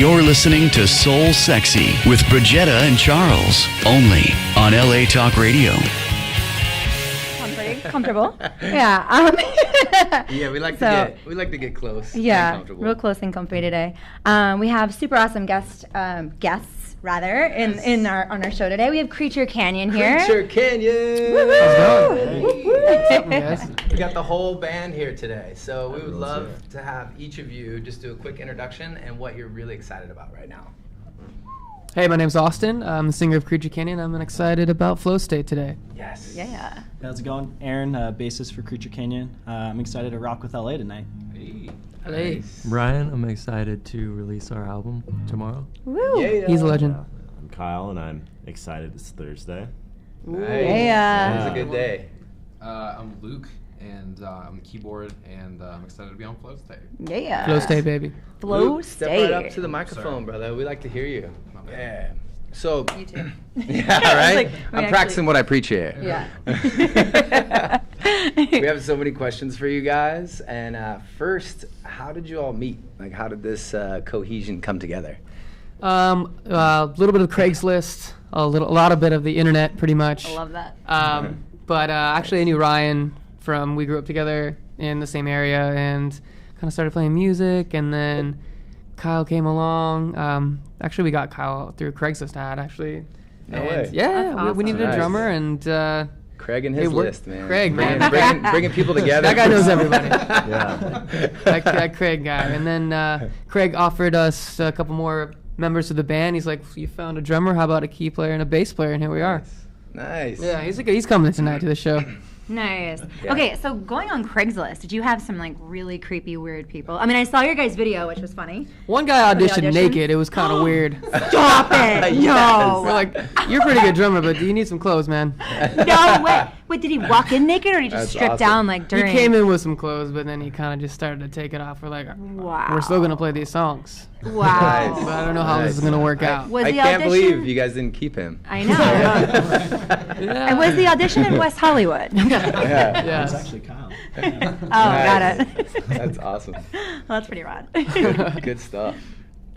You're listening to Soul Sexy with Bridgetta and Charles, only on LA Talk Radio. Comfortable. Yeah. Yeah, we like to get close. Yeah, and comfortable. real close and comfy today. We have super awesome guests on our show today. We have Creature Canyon here. Creature Canyon. Woohoo! We got the whole band here today, so we would love to have each of you just do a quick introduction and what you're really excited about right now. Hey, my name's Austin. I'm the singer of Creature Canyon. I'm excited about Flow State today. Yes. Yeah. How's it going? Aaron, bassist for Creature Canyon. I'm excited to rock with LA tonight. Hey. Nice. Ryan, I'm excited to release our album tomorrow. Woo! Yeah. He's a legend. I'm Kyle, and I'm excited it's Thursday. Nice. Yeah. It's a good day. I'm Luke, and I'm the keyboard, and I'm excited to be on Flow State. Yeah. Flow State, baby. Flow Luke, State. step right up to the microphone, brother. We like to hear you. Yeah. So. You too. Yeah, right? Like, I'm practicing what I preach here. Yeah. We have so many questions for you guys. And first, how did you all meet? Like, how did this cohesion come together? A little bit of Craigslist, a lot of bit of the internet, pretty much. I love that. But actually, I knew Ryan we grew up together in the same area and kind of started playing music. And then Kyle came along. Actually, we got Kyle through Craigslist ad, actually. No way. Yeah, That's we needed awesome. a drummer, and Craig and his list, man. Craig, bringing people together. that guy knows everybody. Yeah. that Craig guy. And then Craig offered us a couple more members of the band. He's like, you found a drummer, how about a key player and a bass player? And here we are. Nice. Yeah, he's coming tonight to the show. Nice. Yeah. Okay, so going on Craigslist, did you have some like really creepy, weird people? I mean, I saw your guys' video, which was funny. One guy For the auditioned audition? naked. It was kind of weird. Stop it! No. We're like, you're a pretty good drummer, but do you need some clothes, man? No way. Wait, did he walk in naked or did he just That's strip awesome. down like during? He came in with some clothes, but then he kind of just started to take it off. We're like, Wow. we're still going to play these songs. Wow. Nice. But I don't know how this is going to work out. Was I the can't audition- believe you guys didn't keep him. I know. Yeah. And was the audition in West Hollywood? Yeah. Yes. It's actually Kyle. Oh, got Nice. it. That's awesome. Well, that's pretty rad. Good stuff.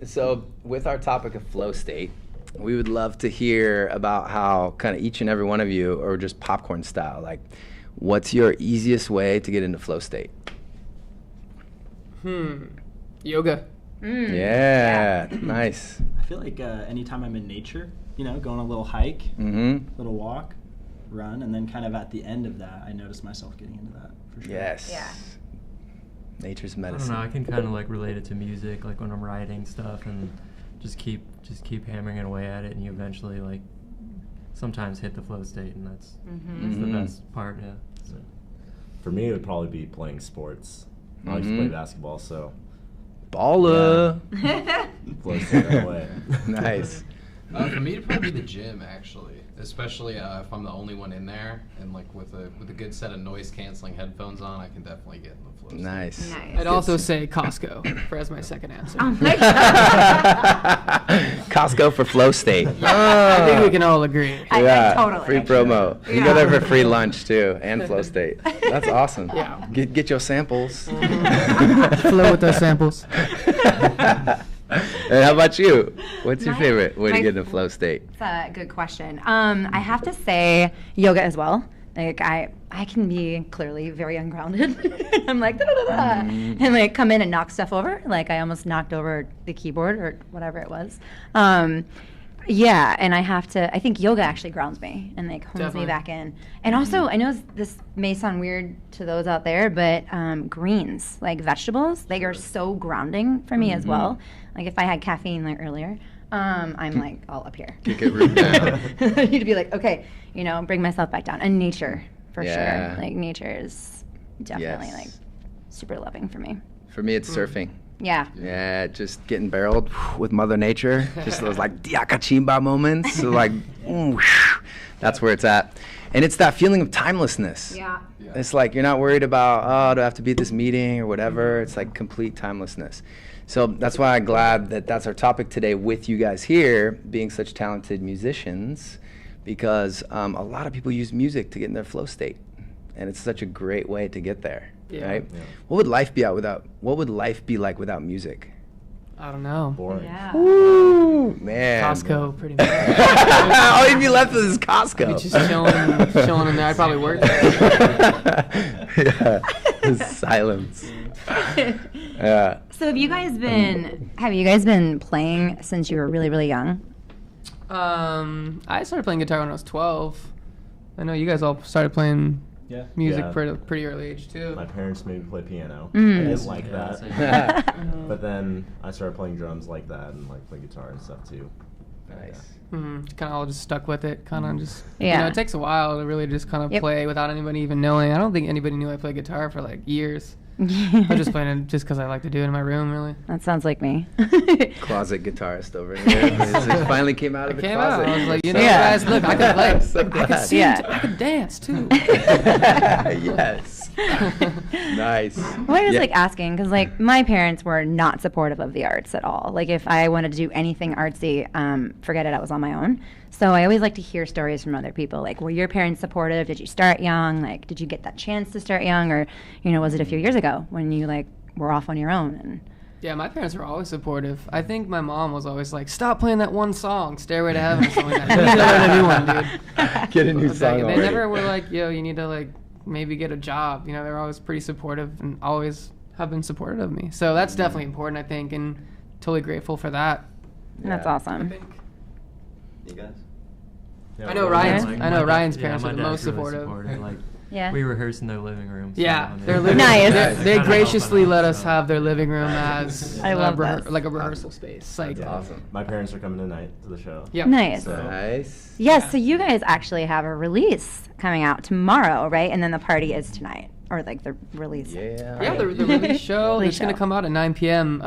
So, with our topic of flow state, we would love to hear about how kind of each and every one of you, or just popcorn style, like, what's your easiest way to get into flow state? Yoga. Yeah, nice. I feel like anytime I'm in nature, going on a little hike, Mm-hmm. little walk, run, and then kind of at the end of that, I notice myself getting into that for sure. Yes. Yeah. Nature's I don't medicine. know. I can kind of like relate it to music, like when I'm writing stuff, and just keep hammering it away at it, and you eventually like sometimes hit the flow state, and that's the best part. Yeah. So. For me, it would probably be playing sports. I like to play basketball, so Baller. flow state that way. Nice. For me, it'd probably be the gym, actually. Especially if I'm the only one in there, and like with a good set of noise canceling headphones on, I can definitely get in the flow state. Nice. Nice. I'd also say Costco as my second answer. Oh my God. Costco for flow state. I think we can all agree. I totally. Free actually. promo. You go there for free lunch too, and flow state. That's awesome. Yeah. Get your samples. Flow with those samples. And how about you? What's your My- favorite way to my- get in flow state? That's a good question. I have to say yoga as well. Like I can be clearly very ungrounded. I'm like da, da, da, da, and like come in and knock stuff over. Like I almost knocked over the keyboard or whatever it was. Yeah, and I think yoga actually grounds me and like hones Definitely. me back in. And also, I know this may sound weird to those out there, but greens, like vegetables, they are so grounding for me as well. Like if I had caffeine like earlier, I'm like all up here. Kick it right down. I need to be like, okay, bring myself back down. And nature, for Yeah. sure. Like nature is definitely Yes. like super loving for me. For me, it's surfing. Yeah. Yeah, just getting barreled with Mother Nature. Just those like diakachimba moments. So like, that's where it's at. And it's that feeling of timelessness. Yeah. It's like you're not worried about, oh, do I have to be at this meeting or whatever. It's like complete timelessness. So that's why I'm glad that that's our topic today with you guys here, being such talented musicians, because a lot of people use music to get in their flow state. And it's such a great way to get there, Yeah. right? What would life be like without music? I don't know. Boring. Yeah. Ooh, man. Costco, pretty much. All you'd be left with is Costco. I'd be just chilling in there. I'd probably work there. Yeah. Silence. Yeah. So have you guys been playing since you were really, really young? I started playing guitar when I was 12. I know you guys all started playing Yeah. music Yeah. pretty early age too. My parents made me play piano. Mm. I didn't like Yeah, that. same. But then I started playing drums like that and like play guitar and stuff too. Nice. Kind of all just stuck with it. Kind of just you Yeah. know, it takes a while to really just kind of Yep. play without anybody even knowing. I don't think anybody knew I played guitar for like years. I was just playing it just because I like to do it in my room, really. That sounds like me. Closet guitarist over here. It finally came out of the Came closet. out. I was like, you know, Yeah. guys, look, I can play. I'm so I can glad. sing. Yeah. I can dance too. Yes. Nice. Well, I was Yeah. like asking because like my parents were not supportive of the arts at all. Like if I wanted to do anything artsy, forget it, I was on my own. So I always like to hear stories from other people. Like, were your parents supportive? Did you start young? Like, did you get that chance to start young, or was it a few years ago when you like were off on your own? And Yeah, my parents were always supportive. I think my mom was always like, "Stop playing that one song, Stairway to Heaven," or something like that. You need to learn a new one, dude. Get a new Like, song they already. never were like, "Yo, you need to like maybe get a job." You know, they're always pretty supportive and always have been supportive of me. So that's definitely important, I think, and totally grateful for that. that's Yeah. awesome. You guys? I know Ryan's. Like, I know my Ryan's dad- parents yeah, are my the dad's most really supportive. Like, Yeah. we rehearse in their living room. So, Yeah, I mean, their living Nice. it's They kinda graciously helping let out, us so. have their living room as I love this. like a rehearsal space. Like, That's awesome. My parents are coming tonight to the show. yeah, Nice. So- Nice. Yes. So you guys actually have a release coming out tomorrow, right? And then the party is tonight, or like the release. Yeah. Yeah, the release show. Release It's going show. to come out at 9 p.m.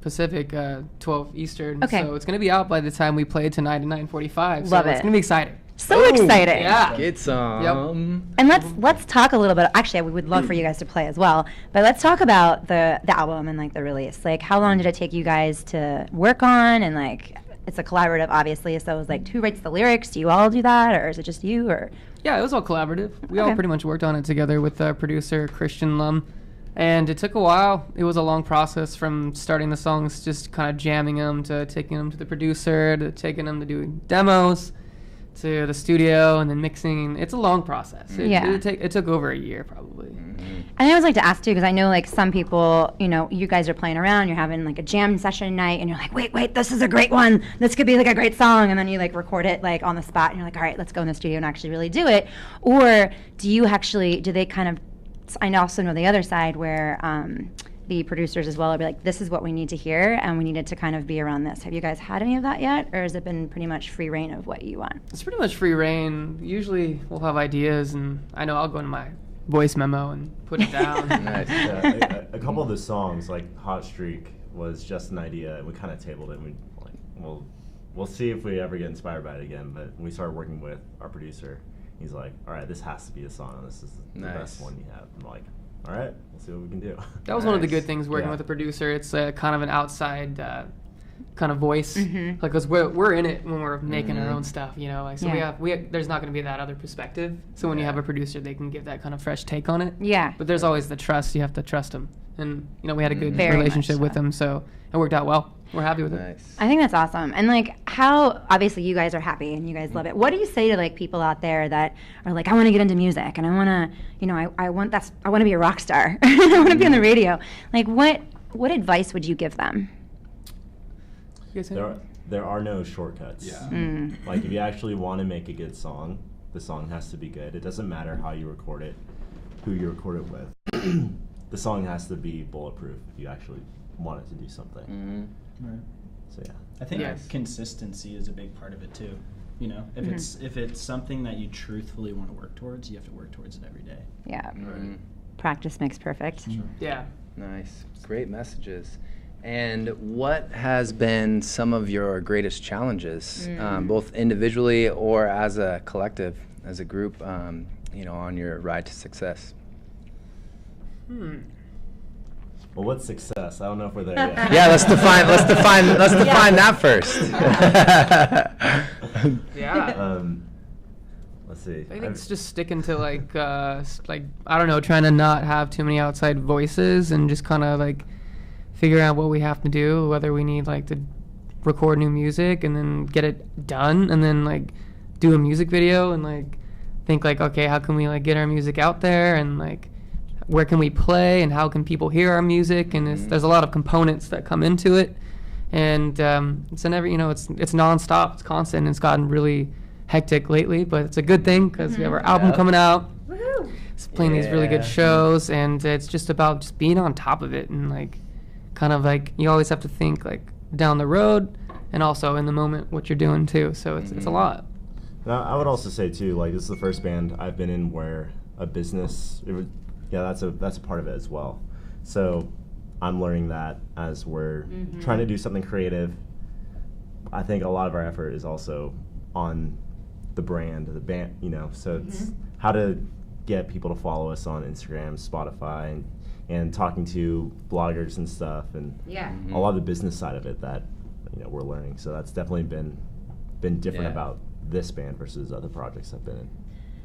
Pacific, 12 Eastern. Okay. So it's going to be out by the time we play tonight at 9:45. Love so It's it. going to be exciting. So Ooh. exciting. Yeah. Get some. And let's talk a little bit. Actually, we would love for you guys to play as well. But let's talk about the album and like the release. Like, how long did it take you guys to work on? And like, it's a collaborative, obviously. So it was like, who writes the lyrics? Do you all do that, or is it just you? Or Yeah, it was all collaborative. We all Okay. pretty much worked on it together with producer Christian Lum. And it took a while. It was a long process from starting the songs, just kind of jamming them, to taking them to the producer, to taking them to doing demos, to the studio, and then mixing. It's a long process. Yeah. It took over a year, probably. and I always like to ask too, because I know like some people, you guys are playing around, you're having like a jam session night, and you're like, wait, this is a great one. This could be like a great song, and then you like record it like on the spot, and you're like, all right, let's go in the studio and actually really do it. Or do they kind of? I also know the other side where the producers as well will be like, this is what we need to hear, and we need it to kind of be around this. Have you guys had any of that yet, or has it been pretty much free reign of what you want? It's pretty much free reign. Usually we'll have ideas, and I know I'll go into my voice memo and put it down. Nice. Yeah, a couple of the songs, like Hot Streak, was just an idea, and we kind of tabled it. And we like, we'll see if we ever get inspired by it again. But when we started working with our producer, he's like, "All right, this has to be a song. This is the Nice. best one you have." I'm like, "All right, we'll see what we can do." That was one of the Nice. good things working Yeah. with a producer. It's kind of an outside kind of voice, Mhm. like, 'cause we're in it when we're making our Mhm. own stuff, like, so Yeah. we have there's not going to be that other perspective. So when you have a producer, they can give that kind of fresh take on it. Yeah. But there's always the trust. You have to trust them, and we had a good Very much relationship with so. them, so it worked out well. We're happy with it. Nice. I think that's awesome. And like, how obviously you guys are happy and you guys love it. What do you say to like people out there that are like, I want to get into music and I want to, I want to be a rock star. I want to be on the radio. Like, what advice would you give them? You guys have- There are no shortcuts. Yeah. Like, if you actually want to make a good song, the song has to be good. It doesn't matter how you record it, who you record it with. The song has to be bulletproof if you actually want it to do something. Mhm. Right. So yeah. I think Yes. consistency is a big part of it too. If it's something that you truthfully want to work towards, you have to work towards it every day. Yeah. Mhm. Practice makes perfect. Yeah. Nice. Great messages. And what has been some of your greatest challenges, both individually or as a collective, as a group, on your ride to success? Well, what's success? I don't know if we're there yet. Yeah, let's define that first. Yeah. Let's see. I think it's just sticking to like I don't know, trying to not have too many outside voices and just kind of like figuring out what we have to do, whether we need like to record new music and then get it done, and then like do a music video, and like think like, okay, how can we like get our music out there, and like where can we play, and how can people hear our music, and there's a lot of components that come into it, and it's a never, it's nonstop, it's constant, and it's gotten really hectic lately, but it's a good thing because we have our album coming out. Woohoo! It's playing these really good shows, and it's just about just being on top of it, and like kind of like you always have to think like down the road and also in the moment what you're doing too, so it's a lot. Now, I would also say too, like this is the first band I've been in where a business, that's a part of it as well. So I'm learning that as we're trying to do something creative. I think a lot of our effort is also on the brand, the band, so it's how to get people to follow us on Instagram, Spotify, and talking to bloggers and stuff, and a lot of the business side of it that we're learning. So that's definitely been different about this band versus other projects I've been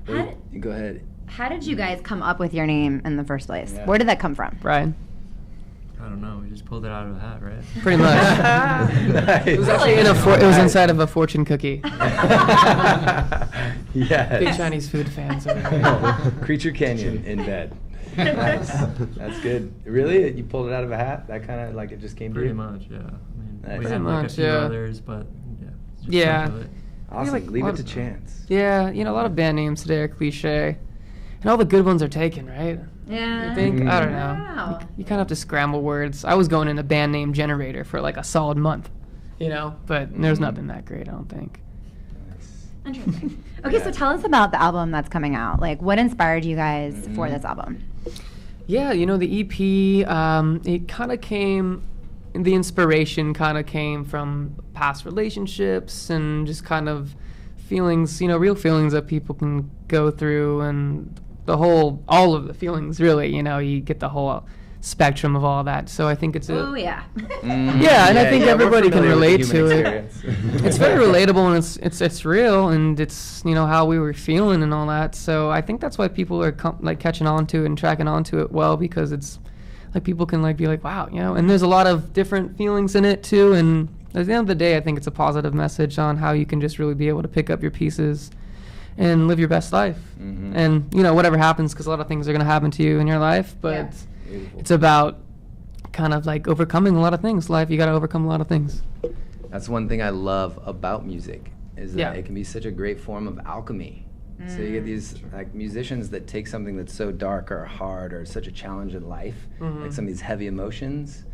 in. Go ahead. How did you guys come up with your name in the first place? Yeah. Where did that come from? Brian? I don't know. We just pulled it out of a hat, right? Pretty much. Nice. It was actually it was inside of a fortune cookie. Yes. Big Chinese food fans over here. Creature Canyon in bed. Nice. That's good. Really? You pulled it out of a hat? That kind of like it just came to Pretty you? much, yeah. I mean, Nice. we Pretty had like a much, few yeah. others, but yeah. Just Yeah. stuck with it. Awesome. like, Leave a it lot to of- chance. Yeah, a lot of band names today are cliche. And all the good ones are taken, right? Yeah. I think, I don't know. Wow. You kind of have to scramble words. I was going in a band name generator for like a solid month, but there's nothing that great, I don't think. Nice. Interesting. Okay, so tell us about the album that's coming out. Like, what inspired you guys for this album? Yeah, the EP, it kind of came, the inspiration kind of came from past relationships and just kind of feelings, real feelings that people can go through, and all of the feelings, really, you get the whole spectrum of all that. So I think it's Oh, yeah. yeah, and I think we're everybody can familiar with the relate to human it. experience. It's very relatable, and it's real, and it's how we were feeling and all that. So I think that's why people are catching on to it and tracking on to it well, because it's like people can be like, wow, and there's a lot of different feelings in it too. And at the end of the day, I think it's a positive message on how you can just really be able to pick up your pieces and live your best life. And whatever happens, because a lot of things are going to happen to you in your life, but it's about kind of like overcoming a lot of things. Life, you got to overcome a lot of things. That's one thing I love about music, is that Yeah. it can be such a great form of alchemy. So you get these musicians that take something that's so dark or hard or such a challenge in life, like some of these heavy emotions,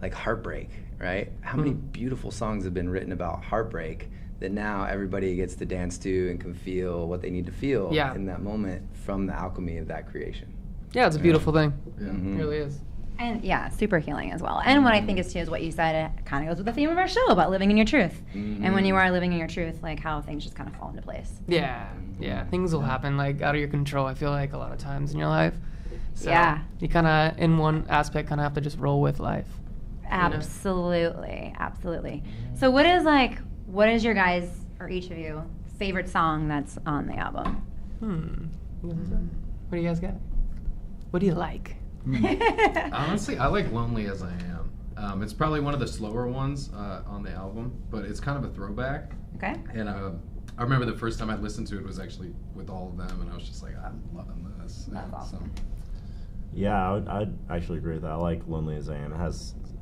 like heartbreak, right? How many beautiful songs have been written about heartbreak that now everybody gets to dance to and can feel what they need to feel in that moment from the alchemy of that creation. Yeah, it's a beautiful thing. Mhm. It really is. And yeah, super healing as well. And what I think is too is what you said, it kind of goes with the theme of our show about living in your truth. And when you are living in your truth, like how things just kind of fall into place. Yeah, things will happen out of your control, I feel like, a lot of times in your life. So you kind of, in one aspect, kind of have to just roll with life. Absolutely, absolutely. So what is your guys, or each of you, favorite song that's on the album? What do you guys got? What do you like? Honestly, I like Lonely As I Am. It's probably one of the slower ones on the album, but it's kind of a throwback. Okay. And I remember the first time I listened to it was actually with all of them, and I was just like, I'm loving this. That's awesome. Yeah, I'd actually agree with that. I like Lonely As I Am.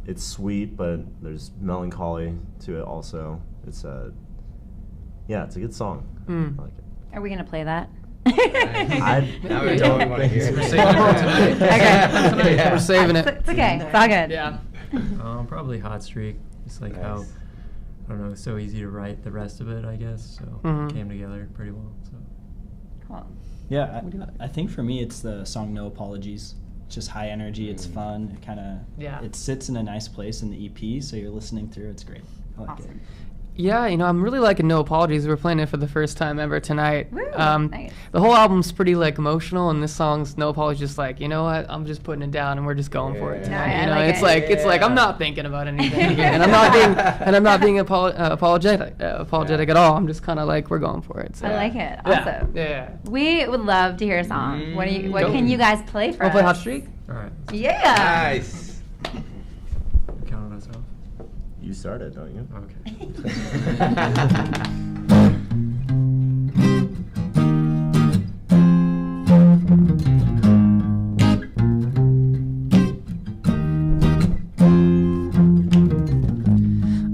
It's sweet, but there's melancholy to it also. It's a good song. I like it. Are we going to play that? Now we totally want to hear it. We're saving it for tonight. Okay. Yeah. We're saving it. It's okay. It's all good. Yeah. Probably Hot Streak. Just like how, Nice. I don't know, it's so easy to write the rest of it, I guess. So it came together pretty well. So. Cool. Yeah, I think for me it's the song No Apologies. It's just high energy, it's fun, it kind of, it sits in a nice place in the EP, so you're listening through, it's great. I like it. Awesome. Yeah, I'm really liking No Apologies. We're playing it for the first time ever tonight. Woo, nice. The whole album's pretty emotional, and this song's No Apologies, just like, you know what, I'm just putting it down and we're just going for it Yeah. tonight. No, I like it. It's like I'm not thinking about anything here, and I'm not being apologetic at all. I'm just kind of like, we're going for it. So. I like it. Awesome. Yeah. We would love to hear a song. What Go. can you guys play for Wanna us? play Hot Streak? All right. Yeah. Nice. You started, don't you?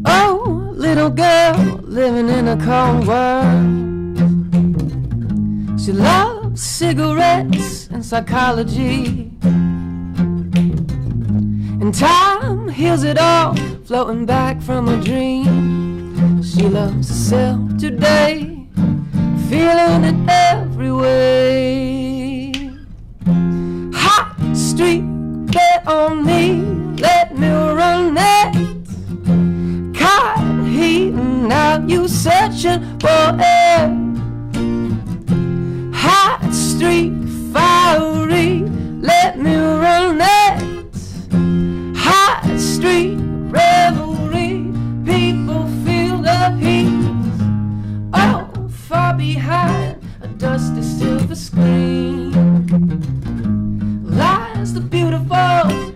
Oh, little girl living in a cold world. She loves cigarettes and psychology. And time heals it all, floating back from a dream. She loves herself today, feeling it every way. Hot streak, bet on me, let me run it. Caught heating, now you searching for air. Hot streak, fiery, let me run it. Hot street, revelry, people feel the heat. Oh, far behind a dusty silver screen lies the beautiful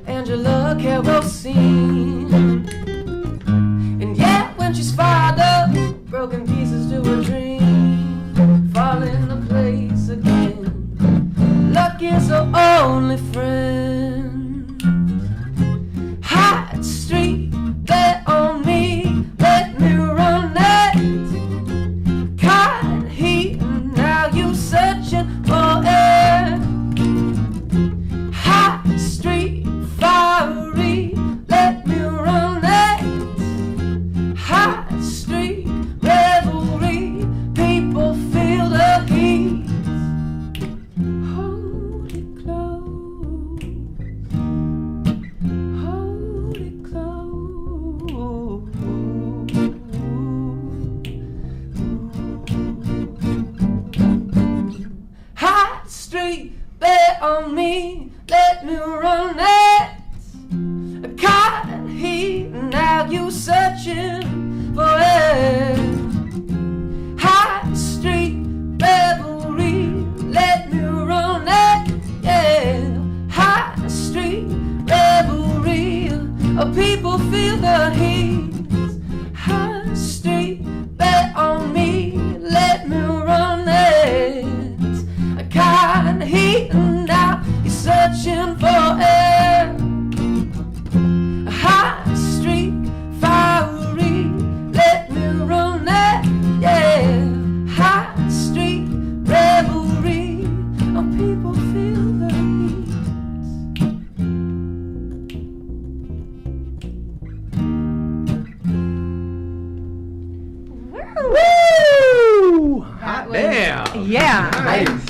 Angela Kerosene. And yet when she's fired up, broken pieces to a dream fall into place again. Luck is her only friend. Hot street, bet on me, let me run it. Caught heat, now you searching for air. Hot street, fiery, let me run it. Hot street, revelry, people feel the heat. Hold it close. Hold it close. Hot street, bet on me, let me run it. Caught heat, now you searching for it. Hot street, revelry, let me run it. Yeah, hot street, revelry, people feel the heat. Hot street, bet on me, let me run it. Caught heat, now you're searching for air. Hot street, fiery, let me run it. Yeah, hot street, revelry, people feel the heat. Woo! That was- Damn. Yeah. Nice.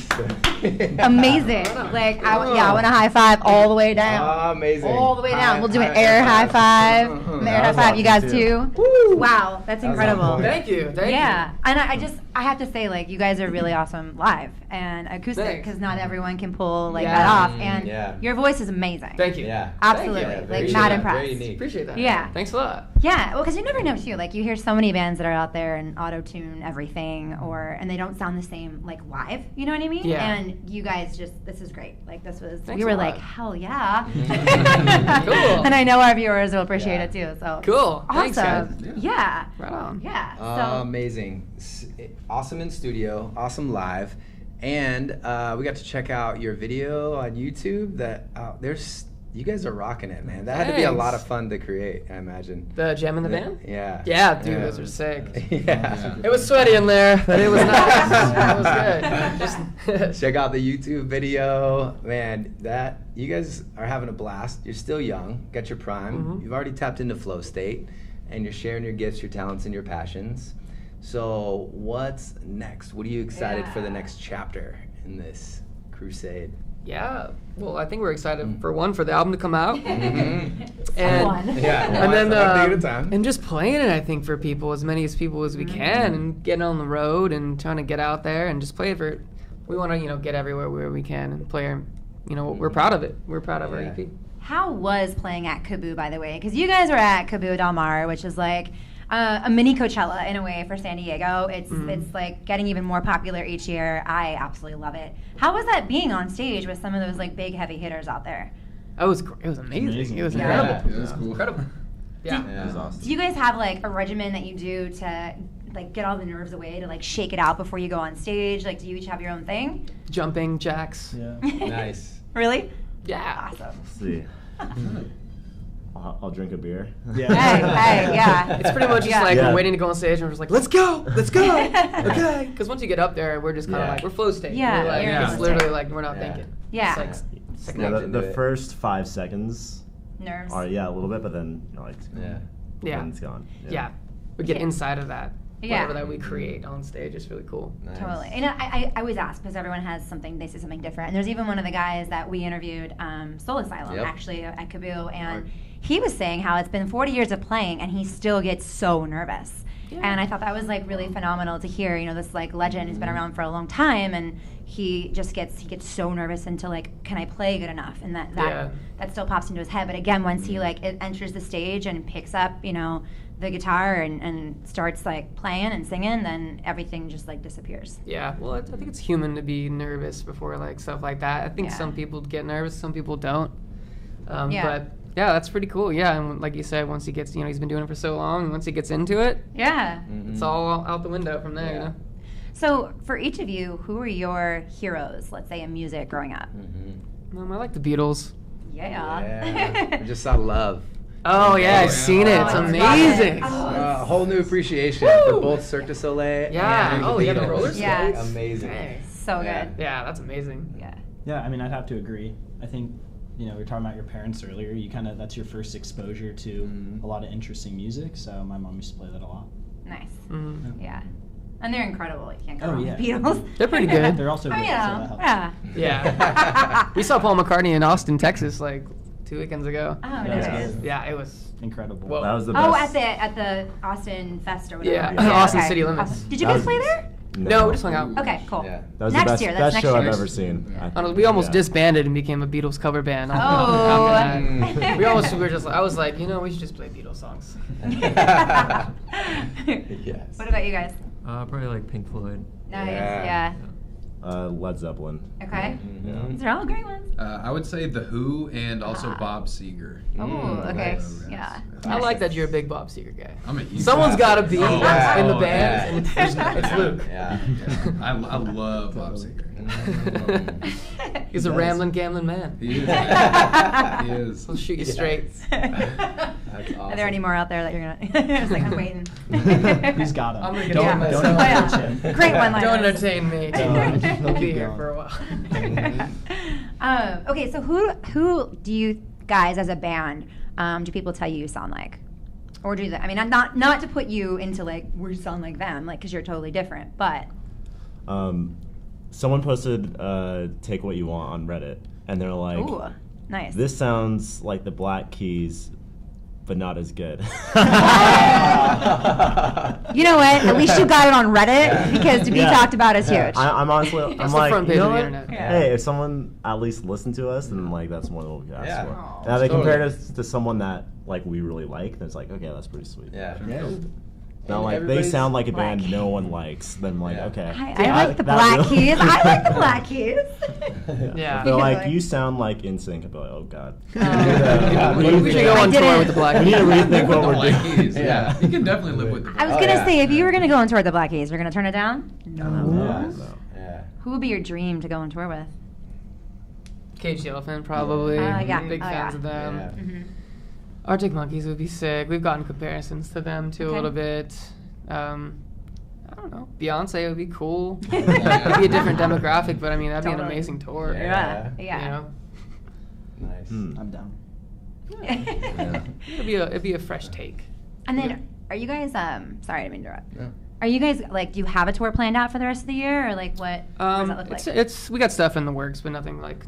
Amazing. Like, I want to high five all the way down. Amazing. All the way down. We'll do an air high five. An air high five. You guys too. Woo. Wow, that's That was incredible. on point. Thank you. Yeah, and I have to say, like, you guys are really awesome live and acoustic Thanks. because not everyone can pull like Yeah. that off. And Yeah. your voice is amazing. Thank you. Yeah. Absolutely. Thank you. Like, Very not unique. impressed. Very unique. Appreciate that. Yeah. Thanks a lot. Yeah, well, because you never know too. Like, you hear so many bands that are out there and auto tune everything, and they don't sound the same like live. You know what I mean? Yeah. And you guys this is great. Like, this was Thanks we were a like, lot. hell yeah. Cool. And I know our viewers will appreciate Yeah. it too. So Cool. awesome. Thanks, guys. Yeah. Right on. Yeah. So Amazing. Awesome in studio, awesome live. And we got to check out your video on YouTube. You guys are rocking it, man. That had to be a lot of Thanks. fun to create, I imagine. The gem in the band? Yeah. Yeah, dude, those are sick. Yeah. It was sweaty in there, but it was nice. It was good. Just Check out the YouTube video, man. You guys are having a blast. You're still young, got your prime. Mhm. You've already tapped into flow state, and you're sharing your gifts, your talents, and your passions. So, what's next? What are you excited for the next chapter in this crusade? yeah. Well, I think we're excited for the album to come out. Mhm. And One. Yeah, and then one thing at a time. and just playing it, I think, for people, as many people as we can, and getting on the road and trying to get out there and just play it for. We want to get everywhere where we can and play. We're proud of it. We're proud of our Yeah. EP. How was playing at Kaboo, by the way? Because you guys were at Kaboo Del Mar, which is like a mini Coachella in a way for San Diego. It's like getting even more popular each year. I absolutely love it. How was that being on stage with some of those like big heavy hitters out there? It was amazing. Amazing. It was Yeah. incredible. Yeah, it was cool. Incredible. Yeah. It was awesome. Do you guys have like a regimen that you do to like get all the nerves away, to like shake it out before you go on stage? Like, do you each have your own thing? Jumping jacks. Yeah. Nice. Really? Yeah. Awesome. Let's see. I'll drink a beer. Yeah. Hey, yeah. It's pretty much just Yeah. like Yeah. we're waiting to go on stage and we're just like, let's go, okay. Because once you get up there, we're just kind of Yeah. like, we're flow state. Yeah, We're like, you're in it's flow literally state. like we're not Yeah. thinking. Yeah. It's like second Snap Yeah, into the it. first 5 seconds Nerves. are a little bit, but then you're like, Yeah. then it's gone. Yeah. We get Yeah. inside of that. Yeah. Whatever that we create on stage is really cool. Nice. Totally. And I always ask because everyone has something, they say something different. And there's even one of the guys that we interviewed, Soul Asylum, Yep. actually, at Kaboo. And he was saying how it's been 40 years of playing and he still gets so nervous. Yeah. And I thought that was like really phenomenal to hear, you know, this like legend who's been around for a long time and he gets so nervous into like, can I play good enough? And that still pops into his head. But again, once he like enters the stage and picks up, you know, the guitar and starts like playing and singing, then everything just like disappears. Yeah, well, I think it's human to be nervous before like stuff like that. I think Yeah. some people get nervous, some people don't. Yeah. But yeah, that's pretty cool. Yeah, and like you said, once he gets, you know, he's been doing it for so long, and once he gets into it, Yeah. it's all out the window from there. Yeah. You know. So for each of you, who are your heroes, let's say in music growing up? I like the Beatles. Yeah. We just saw Love. Oh yeah, I've yeah. seen it. It's Oh, it's amazing. got A whole new appreciation for both Cirque du Soleil Yeah. and Oh, the yeah, the Beatles. roller Yeah. Like, amazing. So Yeah. good. Yeah, that's amazing. Yeah. Yeah, I mean, I'd have to agree. I think, you know, we were talking about your parents earlier. You kind of, that's your first exposure to a lot of interesting music. So my mom used to play that a lot. Nice. Mhm. Yeah. And they're incredible. You can't go Oh, wrong yeah. with Beatles. They're pretty good. They're also Oh, good, you so that know, helps. yeah. Yeah. We saw Paul McCartney in Austin, Texas, like 2 weekends ago. Oh, Yeah, nice. that's good. Yeah, it was. Incredible. Whoa. That was the Oh, best. at the Austin Fest or whatever. Yeah, Austin okay. City Limits. Awesome. Did you That guys was- play there? No, we just hung out. Okay, cool. Yeah. That was Next the best, year, that's best next show year. I've ever seen. Yeah. I I don't know, think, we almost yeah. disbanded and became a Beatles cover band. Oh. After that. we were just like, I was like, you know, we should just play Beatles songs. Yes. What about you guys? Probably like Pink Floyd. Nice. Yeah. Yeah. Led Zeppelin. Okay. Yeah. These are all great ones. I would say The Who and also Bob Seger. Oh, okay. nice. Yeah. I like that you're a big Bob Seger guy. I'm a huge Someone's got to be yeah. in the Oh, band, yeah. and it's Luke. Yeah. I love Bob Seger. He's a rambling, gambling man. He is. He is. He'll shoot you straight. That's awesome. Are there any more out there that you're gonna? I was like, I'm waiting. He's got him. I'm gonna get Don't, on don't myself. encourage him. Great one line. Don't entertain me. Don't. I'll be Keep here going. for a while. Okay, so who do you guys as a band do people tell you sound like, or do that? I mean, not to put you into like we sound like them, like because you're totally different, but Someone posted "Take What You Want" on Reddit, and they're like, ooh, nice. "This sounds like the Black Keys, but not as good." You know what? At least you got it on Reddit because to be Yeah. talked about is huge. I'm honestly, That's I'm the like, front you page know of the what? internet. Yeah. Hey, if someone at least listened to us, then like that's more than what we could ask Yeah. for. Now they totally. compared us to someone that like we really like, then it's like, okay, that's pretty sweet. Yeah. Yeah. Now And like they everybody's sound like a Black band no one likes, then I'm like, Yeah. okay. I like the Black Keys. I like the Black Keys. Yeah. They're like, Really? you sound like NSYNC. I'd be like, oh god. Yeah, We we need should to- go I on tour didn't- with the Black We need to Keys. rethink Live with what the we're Black doing. Keys. Yeah. You can definitely live with the I Black was Oh, gonna yeah. say, if you were gonna go on tour with the Black Keys, we're gonna turn it down. No. Yeah. Who would be your dream to go on tour with? Cage the Elephant, probably. Yeah. Big Oh, fans yeah. of them. Yeah. Mm-hmm. Arctic Monkeys would be sick. We've gotten comparisons to them too Okay. a little bit. I don't know. Beyonce would be cool. Yeah. It'd be a different demographic, but I mean that'd be an Totally. amazing tour. Yeah. Yeah. You know, Nice. I'm down. it'd be a fresh take. And then, are you guys? Sorry, I didn't mean to interrupt. No. Are you guys like? Do you have a tour planned out for the rest of the year, or like what? What does that look like? It's we got stuff in the works, but nothing like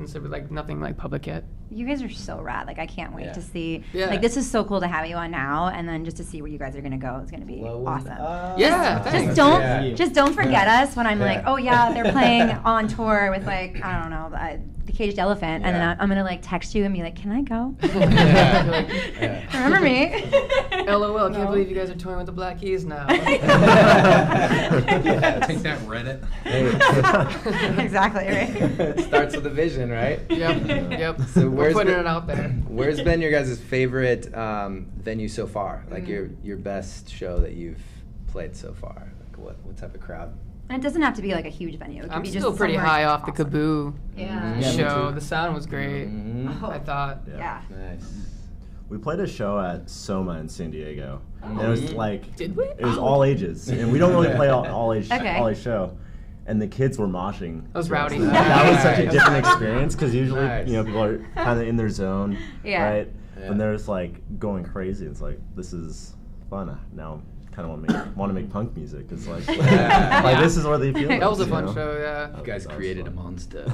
nothing like public yet. You guys are so rad. Like I can't wait Yeah. to see. Yeah. Like this is so cool to have you on now, and then just to see where you guys are gonna go. It's gonna be Blowing awesome. up. Yeah, Just thanks. don't, Yeah. just don't forget us when I'm Yeah. like, oh yeah, they're playing on tour with like I don't know the Caged Elephant, and then Yeah. I'm gonna like text you and be like, can I go? Yeah. Remember me? LOL, can't believe you guys are touring with the Black Keys now. Take that, Reddit. Exactly, right? It starts with a vision, right? Yep. So We're putting it out there. Where's been your guys' favorite venue so far? Like your best show that you've played so far? Like what type of crowd? And it doesn't have to be like a huge venue. It could I'm be still just pretty somewhere high off the awesome. Kaboo Yeah. Yeah, me show. too. The sound was great. I thought. Yeah. Nice. We played a show at Soma in San Diego. And it was like Did we? It was all ages, and we don't really play all age Okay. show. And the kids were moshing. That was to us. rowdy. That was such a Nice. different experience because usually Nice. people are kind of in their zone, Yeah. right? Yeah. When they're just like going crazy, it's like this is fun. Now kind of want to make punk music. It's like Yeah. this is where they feel. That was a you fun know? show, yeah. You guys That was created a fun. monster.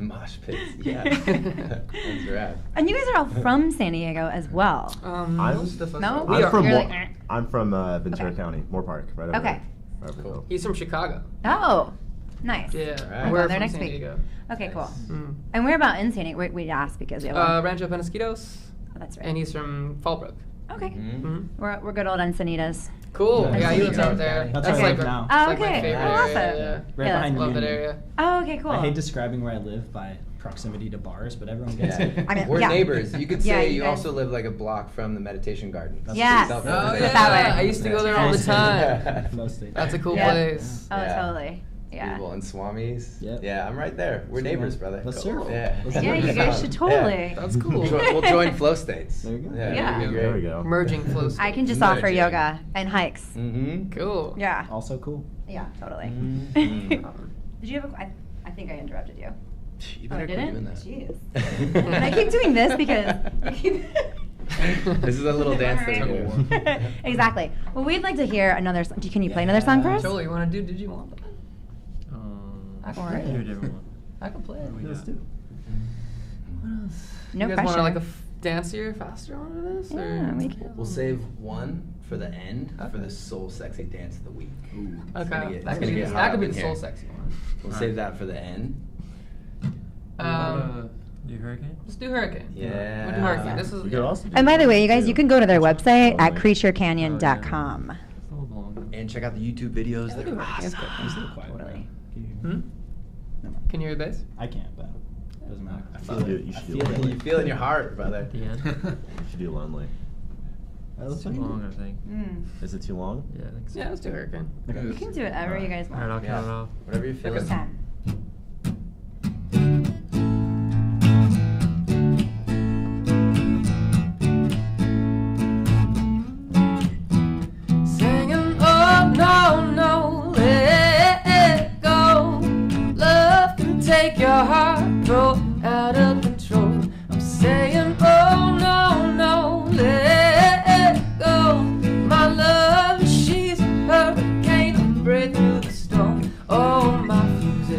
Mosh pits. Yeah. That's rad. And you guys are all from San Diego as well. I'm- Most of us No? are. We I'm are- from you're Moore- like, eh. I'm from Ventura Okay. County, Moore Park, right over Okay. there. Right over the hill. He's from Chicago. Oh, nice. Yeah. Alright. We're Go there from next San week. Diego. Okay, cool. Mm. And we're about in San Diego. We asked because we have Rancho Penasquitos. oh, that's right. And he's from Fallbrook. Okay. Mhm. We're good old Encinitas. Cool. Nice. Yeah, he lives out there. That's where I like live now. Oh, like my okay. favorite Oh, awesome. area. Yeah. Right Yeah, behind Love you. that area. Oh, okay, cool. I hate describing where I live by proximity to bars, but everyone gets Yeah. it. I mean, We're yeah. neighbors. You could Yeah, say you you guys- also live like a block from the meditation garden. That's Yes. South Oh, Florida. yeah. That way. I used to go there all the time. Most things. That's a cool Yeah. place. Oh, Yeah. totally. Yeah. Beautiful. And Swami's. Yep. Yeah, I'm right there. We're Sweet, neighbors, man. brother. Let's Cool. surf. Yeah. Let's Yeah, you guys should totally. That's cool. We'll join Flow States. There you go. Yeah. that'd be There we great. go. Merging flow I can just Merging. offer yoga and hikes. Mm-hmm. Cool. Yeah. Also cool. Yeah, totally. Mhm. Did you have a? I think I interrupted you. You Oh, I better quit doing didn't? that. Jeez. And I keep doing this because you keep. This is a little dance that we do. Exactly. Well, we'd like to hear another song. Can you play another song for us? Totally. You want to do Did You Want That? I can Or- play Do a it. different one. I can play it. Let's do. What else? No you guys pressure. want like a dancier, faster one of this? Yeah, or? we can. We'll save one for the end for Okay. the soul sexy dance of the week. Ooh, it's Okay. gonna get- That it's could gonna be, get hot that could up be in the here. soul sexy one. We'll save that for the end. Do Hurricane? Let's do Hurricane. Yeah. We'll do Hurricane. This is. We could also do And by the way, you guys, you can go to their website at Totally. creaturecanyon.com. It's a little long. And check out the YouTube videos. Yeah, They're we'll do awesome. Hurricane. I'm still quiet. Totally. Hmm? Can you hear the bass? I can't, but doesn't matter. I feel You should it. do- I you should feel do it. You feel it in your heart, brother. At the end? You should do Lonely. It's too long, I think. Is it too long? Yeah, I think so. Yeah, let's do Hurricane. You can do whatever you guys Alright, I'll want. count it off. Whatever you're feeling. This time. Singing, oh no, no, let it go. Love can take your heart, throw it out of control. I'm saying, oh no, no, let it go. My love, she's a hurricane, I'll break through the storm. Oh, my fuse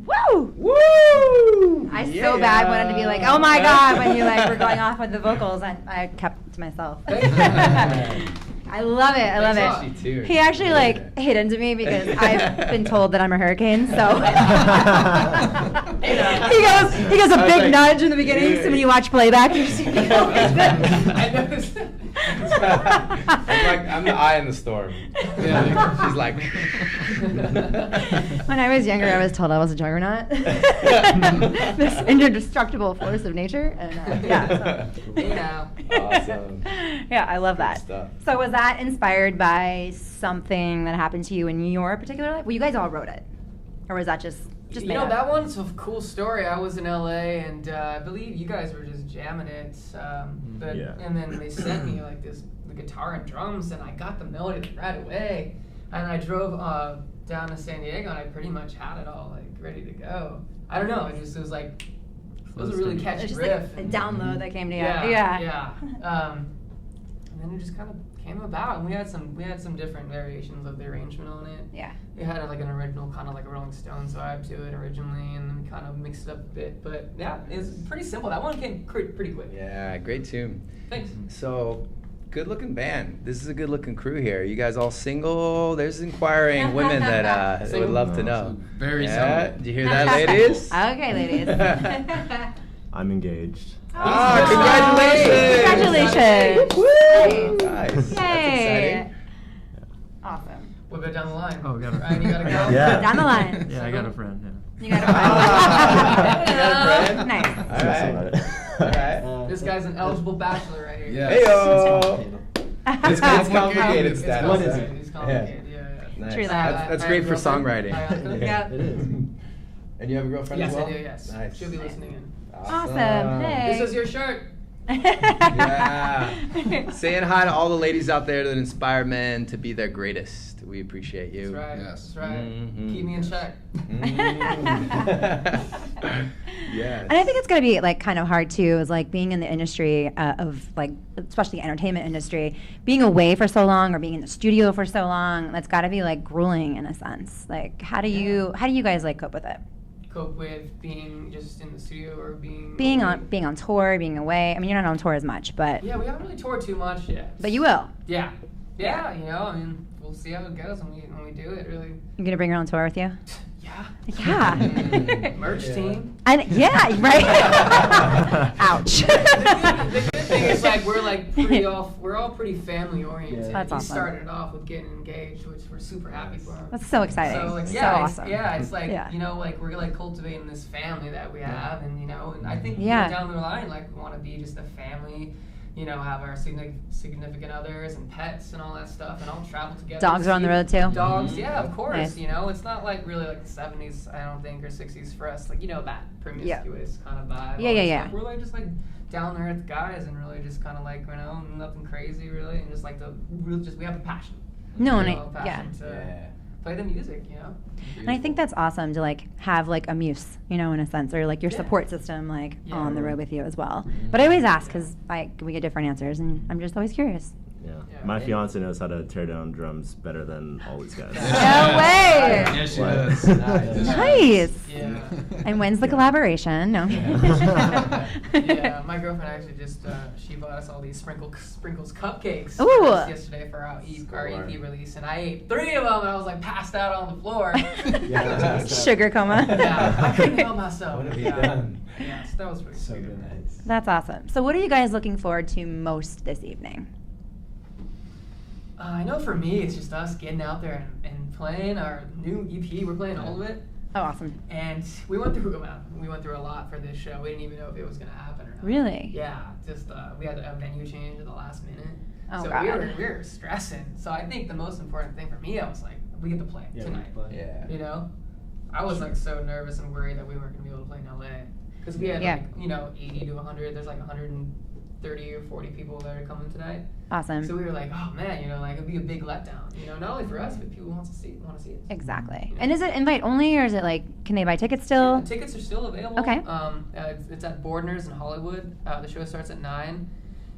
Woo! Woo! I so bad wanted to be like, oh my god, when you like were going off with the vocals, I kept it to myself. I love it. I love Thanks, it. Ashley, too. He actually like hit into me because I've been told that I'm a hurricane. So he goes a big like, nudge in the beginning. dude. So when you watch playback, you see me go like this. I noticed. I'm the eye in the storm. She's like. When I was younger, I was told I was a juggernaut, this indestructible force of nature, and Awesome. Yeah, I love that. stuff. So was that inspired by something that happened to you in your particular life? Well, you guys all wrote it, or was that just You made know, up? that one's a cool story. I was in LA, and I believe you guys were just jamming it. Yeah. And then they sent me like the guitar and drums, and I got the melody right away. And I drove down to San Diego, and I pretty much had it all like ready to go. I don't know. It was like it was a really catchy It's just riff. like a download that came to you. Yeah. And then it just kind of came about, and we had some different variations of the arrangement on it. Yeah. We had like an original kind of like a Rolling Stones vibe to it originally, and then we kind of mixed it up a bit. But yeah, it's pretty simple. That one came pretty quick. Yeah, great tune. Thanks. So, good looking band. This is a good looking crew here. You guys all single? There's inquiring women that would love to know. Very Yeah, simple. did you hear that, ladies? Okay, ladies. I'm engaged. Congratulations! Congratulations! Woo! Nice. That's Yay! exciting. Awesome. We'll go down the line. Oh, got a Ryan, you gotta go. Yeah. Down the line. Yeah, I got a friend. Yeah. You got You got a friend? Nice. All right. All right. This guy's an eligible bachelor right here. Yeah. Hey-o. It's complicated It's status. complicated. huh? It's complicated. Yeah. Nice. True that. That's I great have for a girlfriend. songwriting. I have- Yep. It is. And you have a girlfriend Yes, as well? I do. Yes. Nice. She'll be listening in. Awesome. Hey. This is your shirt. Yeah. Saying hi to all the ladies out there that inspire men to be their greatest. We appreciate you. That's right. Yes. That's right. Mhm. Keep me in check. Yes. And I think it's going to be like kind of hard too, is like being in the industry of like, especially the entertainment industry, being away for so long or being in the studio for so long. That's got to be like grueling in a sense. Like, how do you guys like cope with it? Cope with being just in the studio or Being on tour, being away. I mean, you're not on tour as much, but Yeah, we haven't really toured too much yet. but you will. Yeah. Yeah. You know, I mean, we'll see how it goes when we do it. Really. You're gonna bring your own tour with you? Yeah. Yeah. Merch team. And yeah, right. Ouch. The good thing is like we're all pretty family oriented. That's We awesome. started off with getting engaged, which we're super happy for. That's so exciting. So like so yeah, awesome. it's like Yeah. you know like we're like cultivating this family that we have, and you know, and I think Yeah. down the line like we want to be just a family. You know, have our significant others and pets and all that stuff, and all travel together. Dogs are on the road too? Dogs, yeah, of course. Nice. You know, it's not like really like the 70s, I don't think, or 60s for us. Like, you know, that promiscuous kind of vibe. Yeah, all yeah, that yeah. stuff. We're like just like down to earth guys, and really just kind of like, you know, nothing crazy really, and just like we have a passion. No, You and know, yeah. passion to play the music, you know. And I think that's awesome to like have like a muse, you know, in a sense, or like your Yeah. support system like Yeah. on the road with you as well. But I always ask because we get different answers, and I'm just always curious. Yeah. Yeah. My fiance knows how to tear down drums better than all these guys. No way! Yes, she What? does. Nice. Yeah. And when's the collaboration? No. Yeah, my girlfriend actually just she bought us all these sprinkles cupcakes Ooh. for us yesterday for our EP release, and I ate 3 of them, and I was like passed out on the floor. Yeah. Sugar coma. Yeah, I couldn't help myself. What have you Yeah. done? Yeah, so that was pretty So sweet. good. That's awesome. So what are you guys looking forward to most this evening? I know for me, it's just us getting out there and playing our new EP. We're playing all of it, Oh, awesome. and we went through a lot for this show. We didn't even know if it was gonna happen or not. Really? Yeah, just we had a venue change at the last minute. Oh, so God. we were stressing. So I think the most important thing for me, I was like, we get to play tonight. Yeah. You know, I was like so nervous and worried that we weren't gonna be able to play in LA because we had Yeah. like 80 to 100. There's like 130 or 40 people that are coming tonight. Awesome. So we were like, oh man, you know, like it'd be a big letdown. You know, not only for us, but people want to see it. Exactly. And is it invite only, or is it like, can they buy tickets still? Yeah, tickets are still available. Okay. It's at Bordner's in Hollywood. The show starts at 9.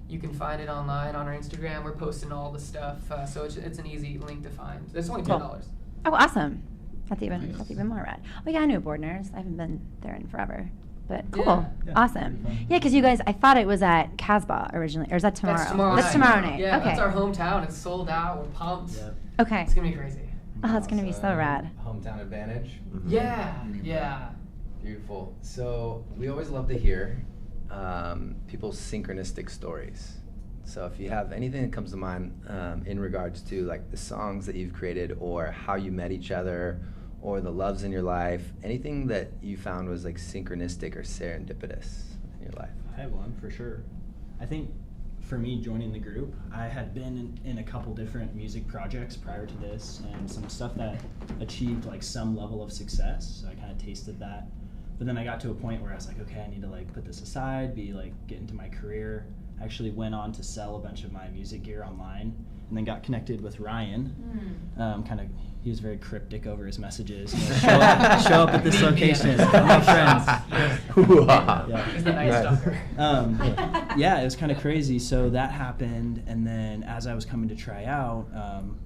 You can find it online on our Instagram. We're posting all the stuff, so it's an easy link to find. It's only $10. Oh, awesome. That's even more rad. Oh yeah, I knew Bordner's. I haven't been there in forever. But cool. Yeah, Awesome. pretty fun. Yeah, because you guys, I thought it was at Casbah originally. Or is that tomorrow? That's tomorrow That's night. tomorrow night. Yeah, okay. that's our hometown. It's sold out. We're pumped. Yeah. Okay. It's gonna be crazy. Oh, it's going to be so rad. Hometown advantage. Yeah, yeah. Beautiful. So we always love to hear people's synchronistic stories. So if you have anything that comes to mind in regards to like the songs that you've created or how you met each other or the loves in your life, anything that you found was like synchronistic or serendipitous in your life. I have one for sure. I think for me joining the group, I had been in a couple different music projects prior to this and some stuff that achieved like some level of success. So I kind of tasted that. But then I got to a point where I was like, okay, I need to like put this aside, get into my career. I actually went on to sell a bunch of my music gear online and then got connected with Ryan. He was very cryptic over his messages. You know, show up at this location. My friends. Yeah. He's the nice stalker. Yeah, it was kind of crazy. So that happened, and then as I was coming to try out,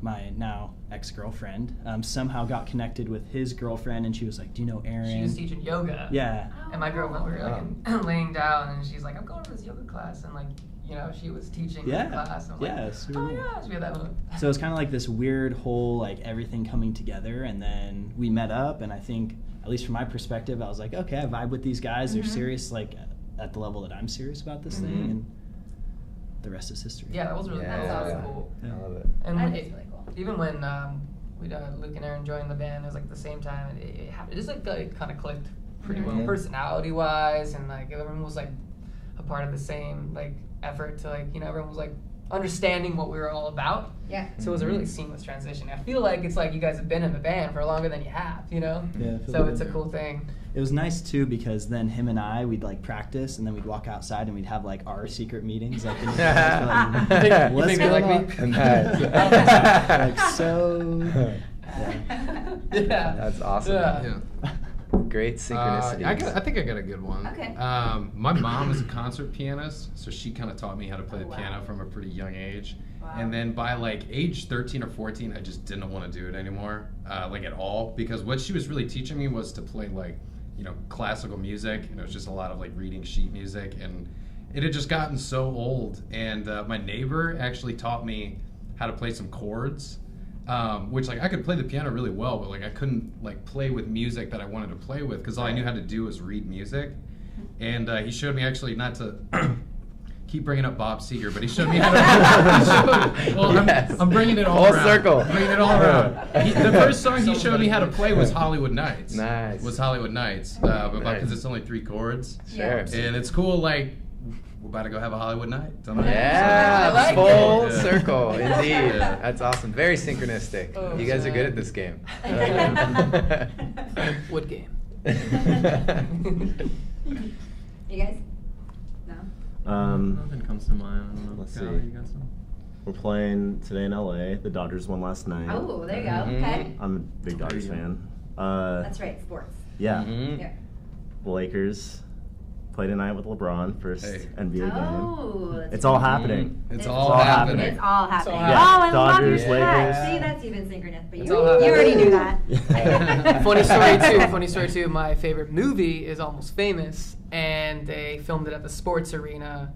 my now ex-girlfriend somehow got connected with his girlfriend, and she was like, "Do you know Aaron?" She was teaching yoga. Yeah. And my girlfriend, we were like laying down, and she's like, "I'm going to this yoga class," and like, you know, she was teaching the class. And I'm Yeah, like, super oh my cool. gosh, we had that moment. So it's kind of like this weird whole like everything coming together, and then we met up, and I think at least from my perspective, I was like, okay, I vibe with these guys. They're serious, like at the level that I'm serious about this thing, and the rest is history. Yeah, that was really cool. I love it. And That when is really cool. even when Luke and Aaron joined the band, it was like the same time, and it happened. It just like kind of clicked pretty well, personality wise, and like everyone was like a part of the same like effort to like, you know, everyone was like understanding what we were all about. Yeah. So it was a really seamless transition. I feel like it's like you guys have been in the band for longer than you have, you know? Yeah, I feel So good. it's a cool thing. It was nice too because then him and I, we'd like practice, and then we'd walk outside and we'd have like our secret meetings. Like, in the like, You think they like me? Nice. like so. Yeah. That's awesome. Yeah. Great synchronicity. I think I got a good one. Okay. My mom is a concert pianist, so she kind of taught me how to play the piano from a pretty young age. Wow. And then by like age 13 or 14, I just didn't want to do it anymore, like at all, because what she was really teaching me was to play like, you know, classical music, and it was just a lot of like reading sheet music, and it had just gotten so old. And my neighbor actually taught me how to play some chords. Which like I could play the piano really well, but like I couldn't like play with music that I wanted to play with because all I knew how to do was read music. And he showed me actually not to keep bringing up Bob Seger, but he showed me how to. I'm bringing it all Full around. circle. I'm bringing it all around. The first song he showed me how to play was Hollywood Nights. Nice. Was Hollywood Nights, because Nice. it's only 3 chords. Sure. And it's cool, like. We're about to go have a Hollywood night tonight. Yeah, I like full it. circle, indeed. Yeah. That's awesome. Very synchronistic. Oh, you guys are good man. at this game. Wood game. You guys? No? Nothing comes to mind. I don't know. Let's Kyle, see. You got some? We're playing today in LA. The Dodgers won last night. Oh, there you go. Mhm. Okay. I'm a big Dodgers There you fan. That's right, sports. Yeah. Mhm. Yeah. The Lakers play tonight with LeBron, first Hey. NBA game. Oh, that's It's all cool. happening. It's It's all all happening. It's all happening. all Oh, happening. I love your Dodgers, sweat. Lakers. See, that's even synchronous. But It's you all happening. already knew that. Funny story too. My favorite movie is Almost Famous, and they filmed it at the sports arena.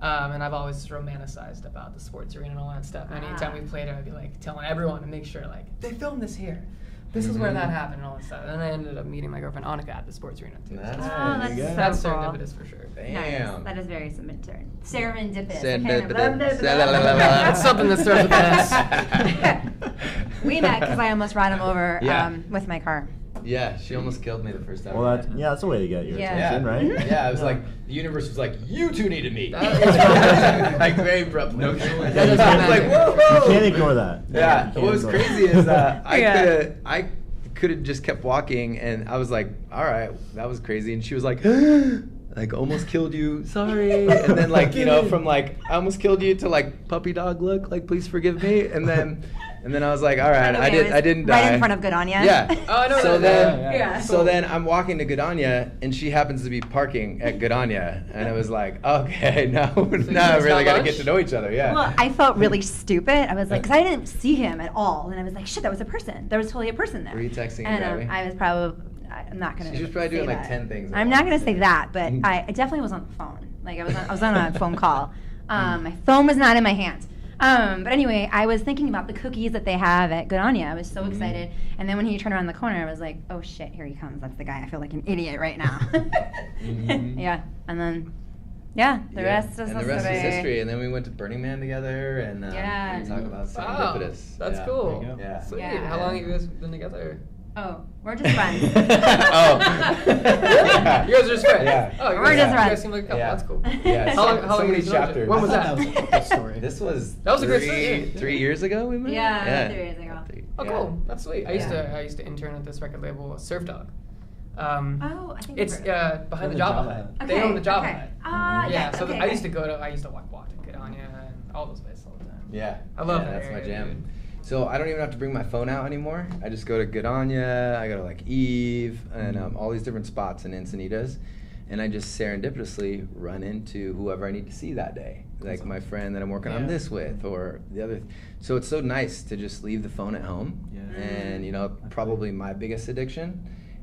And I've always romanticized about the sports arena and all that stuff. And anytime we played it, I'd be like telling everyone to make sure like they filmed this here. This is where that happened and all that stuff. And I ended up meeting my girlfriend Annika at the sports arena too. Nice. Oh, There you go. that's That's so cool. serendipitous for sure. Damn. Nice. That is very serendipitous. Serendipitous. That's something that starts with an S. We met because I almost ran him over Yeah. with my car. Yeah, she almost killed me the first time. Well, that's a way to get your Yeah. attention, right? Yeah, it was like the universe was like, you two need to meet. That is romantic. Like very abruptly. No choice. That is I was like, romantic. whoa, You whoa. can't ignore that. Yeah, You what can't was ignore crazy that. is Yeah. I could have just kept walking, and I was like, all right, that was crazy, and she was like, like almost killed you, sorry, and then like, you know, from like I almost killed you to like puppy dog look, like please forgive me, and then And then I was like, all right, By the way, it was I didn't die. Right in front of Godania. Yeah. Oh, I know So that. then, Yeah. so then I'm walking to Godania, and she happens to be parking at Godania, and I was like, okay, now I really got got to lunch? get to know each other. Yeah. Well, I felt really stupid. I was like, because I didn't see him at all, and I was like, shit, that was a person. There was totally a person there. Were you texting And and driving? I was probably. I'm not gonna. She was probably doing say like that. 10 things. at I'm not once. gonna say that, but I definitely was on the phone. Like I was on a phone call. My phone was not in my hand. But anyway, I was thinking about the cookies that they have at Godania. I was so excited. And then when he turned around the corner, I was like, oh shit, here he comes. That's the guy. I feel like an idiot right now. Yeah. And then, the rest is and the rest is history. And then we went to Burning Man together, and Yeah. we talked about Wow, serendipitous. that's Yeah. cool. There you go. Yeah. Sweet. Yeah. How long have you guys been together? Oh, we're just friends. Oh. Yeah. You guys are just friends. Yeah. Oh, you We're guys, just you friends. guys seem like a couple. Yeah. That's cool. Yeah. How long so have many you been together? chapters. When was That was that? a good story. This was That was a great story. 3 years ago we met. Yeah, 3 years ago. Oh, Yeah. cool. That's sweet. I Yeah. used to intern at this record label, Surf Dog. Oh, I think It's I've heard of behind the The Java Java Hut. Hut. They own the Okay, Java okay. Hut. Ah, Yeah, yes, so okay, I okay. used to walk to Godania and all those places all the time. Yeah. I love yeah, that that's my area, jam. dude. So I don't even have to bring my phone out anymore. I just go to Godania, I go to like Eve, and all these different spots in Encinitas, and I just serendipitously run into whoever I need to see that day. Like my friend that I'm working on Yeah. this with, or the other. So it's so nice to just leave the phone at home, Yeah. and probably my biggest addiction,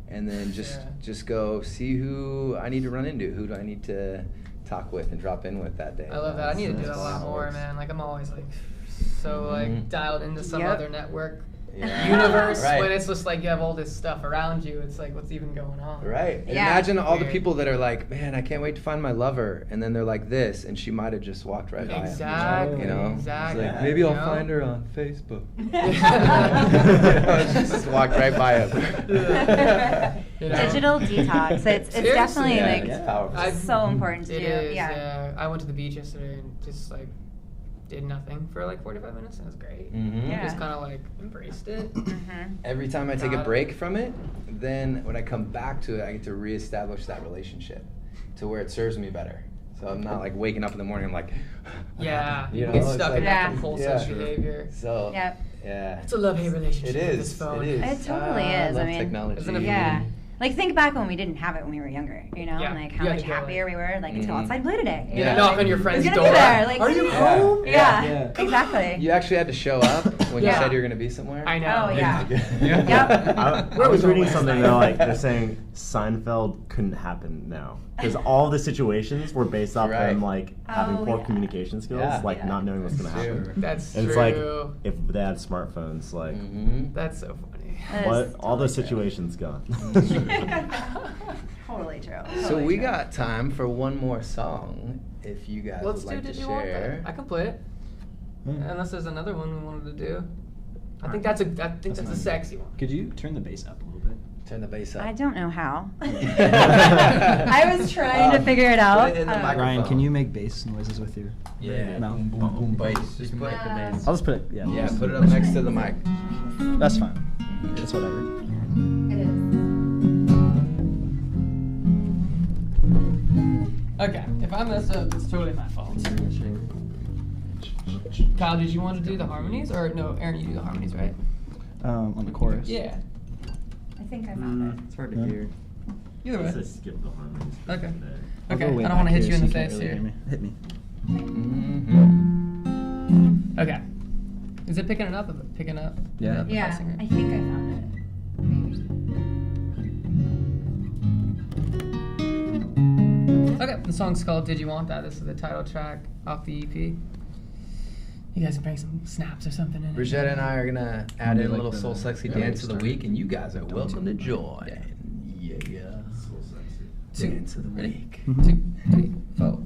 and then just Yeah. just go see who I need to run into, who do I need to talk with and drop in with that day. I love that. I need to do that a That's lot how it more, works. man. Like I'm always like so like dialed into some Yep. other network Yeah. universe Right. when it's just like you have all this stuff around you. It's like what's even going on? Right. And Yeah. imagine all the Weird. people that are like, man, I can't wait to find my lover. And then they're like this, and she might have just walked right by him. Exactly. You know? Exactly. It's like, maybe I'll You know? find her on Facebook. Yeah. She just walked right by him. You know? Digital detox. It's Seriously. definitely Yeah, like it's powerful. I- so important to It do. is, Yeah. yeah. I went to the beach yesterday and just like did nothing for like 45 minutes and it was great. Mhm. Yeah. Just kind of like embraced it. Mhm. Every time I take a Got it. break from it, then when I come back to it, I get to reestablish that relationship to where it serves me better. So I'm not like waking up in the morning, I'm like, Yeah, You you know, get it's stuck like- in that Yeah. compulsive Yeah. behavior. so Yep. yeah. It's a love-hate relationship It with is. this phone. It is. It totally I is. I love mean, technology. Isn't it Yeah. Like think back when we didn't have it when we were younger, Yeah. like how You had much to go, happier we were. Like let's go Mhm. outside and play today. Yeah. Knock on your It's friend's gonna door. be there. Like, Are you Yeah. home? Yeah. Yeah. Exactly. You actually had to show up when you Yeah. said you were going to be somewhere? I know. Oh, yeah. Yeah. I was reading always something like- though, like they're saying Seinfeld couldn't happen now because all the situations were based off Right. them like having Oh, poor yeah. communication skills, Yeah. like Yeah. not knowing what's gonna happen. Sure. That's And true. it's like if they had smartphones, like Mhm. That's so funny. That what is all those totally true. situations gone. Totally true. So Totally we true. got time for one more song if you guys Let's would do like Did to You Want share. That? I can play it. Unless there's another one we wanted to do. I think that's a fine. sexy one. Could you turn the bass up a little bit? Turn the bass up. I don't know how. I was trying to figure it out. Put it in the microphone. Ryan, can you make bass noises with your Yeah. mouth? Boom, boom, boom, bass. Just put make the bass. I'll just put it. Yeah. Yeah, put it up next to the mic. That's fine. It's whatever. It is. Okay, if I mess up, it's totally my fault. Kyle, did you want to do the harmonies? Or no, Aaron, you do the harmonies, right? On the chorus. Yeah. I think I found it. It's hard to Yeah. hear. Either way. Just skip the harmonies. for Okay. today. I'll Okay, go way I don't want to back hit you here in the so can't face really here. hear me. Hit me. Mm-hmm. Okay. Is it picking it up? Picking up? Yeah. Yeah, Pressing it? I think I found it. Okay, the song's called Did You Want That? This is the title track off the EP. You guys can bring some snaps or something in it. Bridgetta and I are gonna add Do in a like little the- soul sexy yeah, dance of the start. week, and you guys are welcome to join. Yeah. So sexy. Two. Dance of the Ready? week. 2, 3, 4.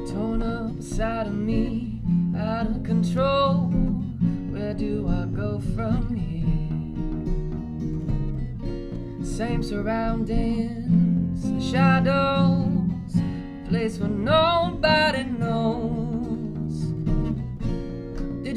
Torn up inside of me, out of control. Where do I go from here? Same surroundings, shadows, place where nobody knows. Did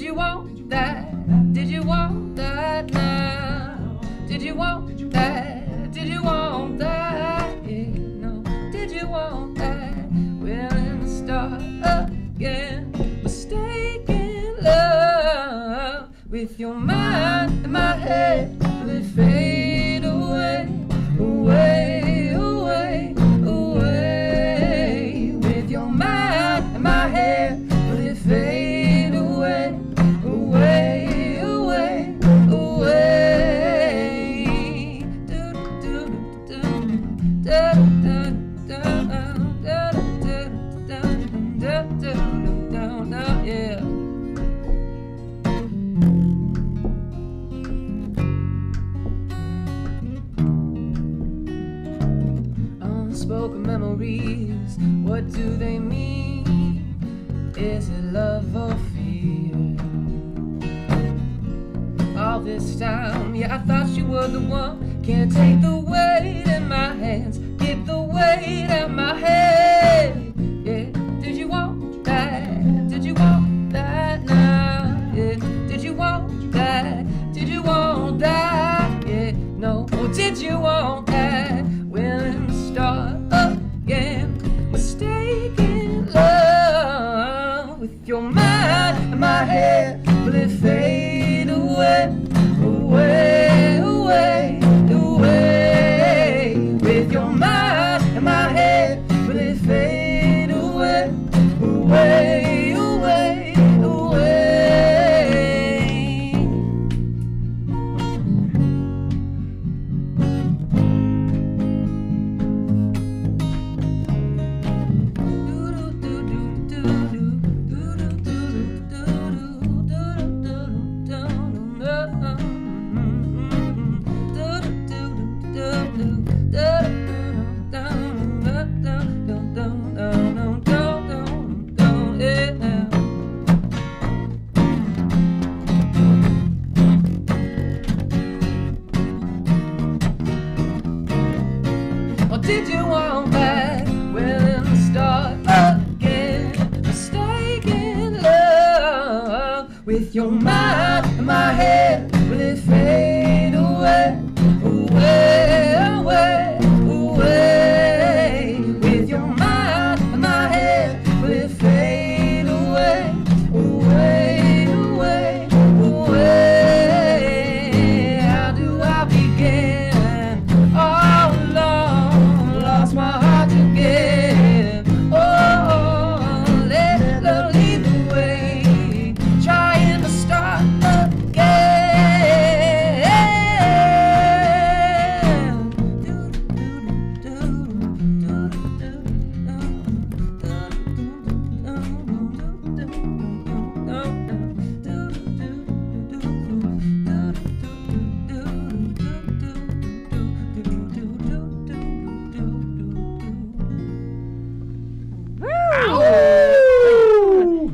with your mind in my head, will it fade away, away, away, away? With your mind in my head, will it fade away, away, away, away? Do do do do do do yeah. Unspoken memories, what do they mean? Is it love or fear? All this time, yeah, I thought you were the one. Can't take the weight in my hands, get the weight out my head. Yeah, did you want that? Did you want that now? Yeah, did you want that? Did you want that? Yeah, no, or did you want that? Willing to start again, mistaken love with your mind in my head. Will it fade away, away, away, away? With your mind in my head, will it fade away, away, away, away? Or did you want that? Willing to start again, mistaken love with your mind in my head. Will it fade away, away, away, away? With your mind in my head, will it fade away, away, away, away? How do I begin? All alone, lost my heart again. Oh, let it lead the way, trying to start again.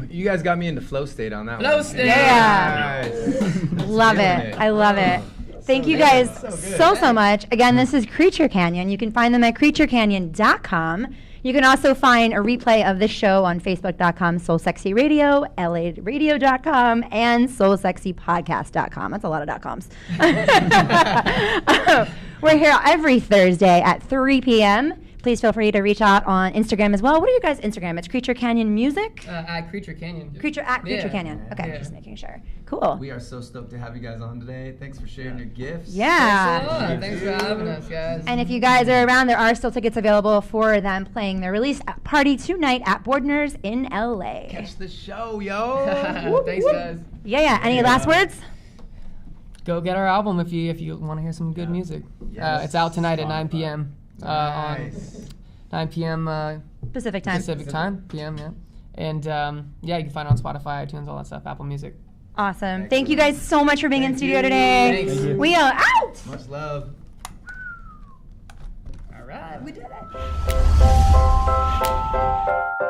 You guys got me into flow state on that Flow one. state. Yeah. Nice. Love Feeling it. I love it. Thank you good. guys So so much. Again, this is Creature Canyon. You can find them at creaturecanyon.com. You can also find a replay of this show on facebook.com, Soul Sexy Radio, laradio.com, and soulsexypodcast.com. That's a lot of .coms. We're here every Thursday at 3 p.m. Please feel free to reach out on Instagram as well. What are you guys' Instagram? It's Creature Canyon Music? At Creature Canyon. Creature Yeah. Canyon. Okay, Yeah. just making sure. Cool. We are so stoked to have you guys on today. Thanks for sharing your gifts. Yeah. Thanks for having us, guys. And if you guys are around, there are still tickets available for them playing their release party tonight at Bordner's in LA. Catch the show, yo. Thanks, guys. Yeah. Any last words? Go get our album if you want to hear some good music. Yes. It's out tonight at 9 p.m. On Nice. 9 p.m. Pacific time. Pacific time, PM, yeah. And yeah, you can find it on Spotify, iTunes, all that stuff, Apple Music. Awesome. Thank you guys so much for being in studio today. Thanks. We are out. Much love. All right, we did it.